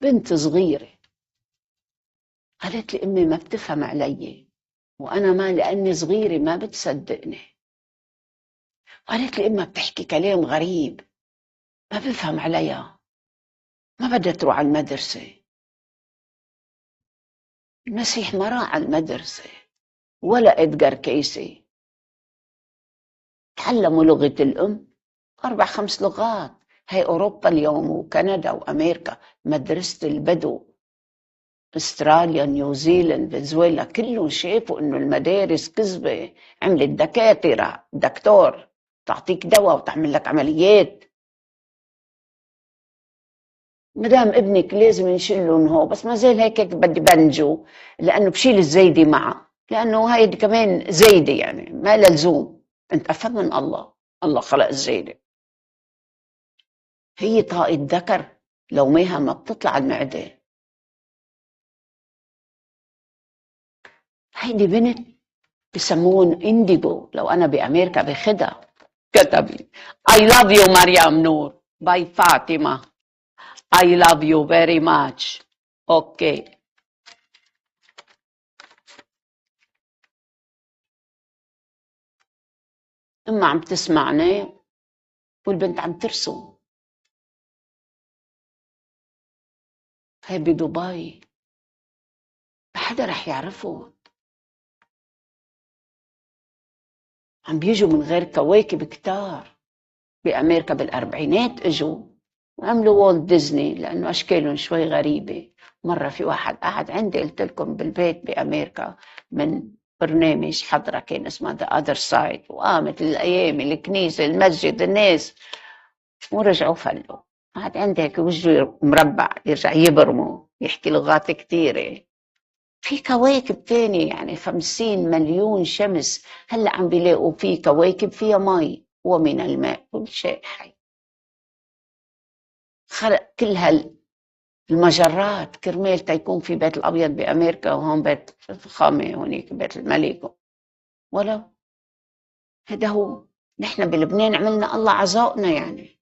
بنت صغيرة قالت لي أمي ما بتفهم علي، وأنا ما لأني صغيرة ما بتصدقني. قالت لي أمها بتحكي كلام غريب ما بفهم عليها، ما بدها تروح على المدرسة. المسيح ما راح على المدرسة ولا إدغار كيسي. تعلموا لغة الأم 4-5 لغات. هي أوروبا اليوم وكندا وأمريكا، مدرسة البدو، استراليا، نيوزيلند، فنزويلا، كلهم شافوا إنه المدارس كذبة. عملت دكاترة، دكتور تعطيك دواء وتعمل لك عمليات. مدام ابنك لازم نشيله هو، بس ما زال هيك بدي بنجو لأنه بشيل الزيدة معه، لأنه هاي كمان زيدة يعني ما لزوم. أنت أفهم من الله، الله خلق الزيدة. هي طاقة ذكر لو ماها ما بتطلع المعدة. هيدي بنت بسمون انديجو، لو أنا بأمريكا بخدها. كتبي I love you مريم نور by فاطمة. I love you very much. اوكي. أما عم تسمعني والبنت عم ترسم. هي بدبي، ما حدا رح يعرفه. عم بيجوا من غير كواكب كتار. بأمريكا بالأربعينات اجوا وعملوا والت ديزني لأنه أشكالهم شوي غريبة. مرة في واحد قعد عندي قلت لكم بالبيت بأمريكا من برنامج حضرة كان اسمه The Other Side، وقامت الأيام الكنيسة المسجد الناس ورجعوا فلوا. قعد عندي هيك وجهه مربع يرجع يبرموا يحكي لغات كتيرة. في كواكب تانية يعني 50 مليون شمس هلأ عم بيلاقوا في كواكب فيها مي ومن الماء كل شيء حي. خلق كل المجرات كرمال تيكون في بيت الأبيض بأمريكا وهون بيت الفخامة هونيك بيت الملك. ولو هذا هو نحن بلبنان عملنا الله عزائنا يعني.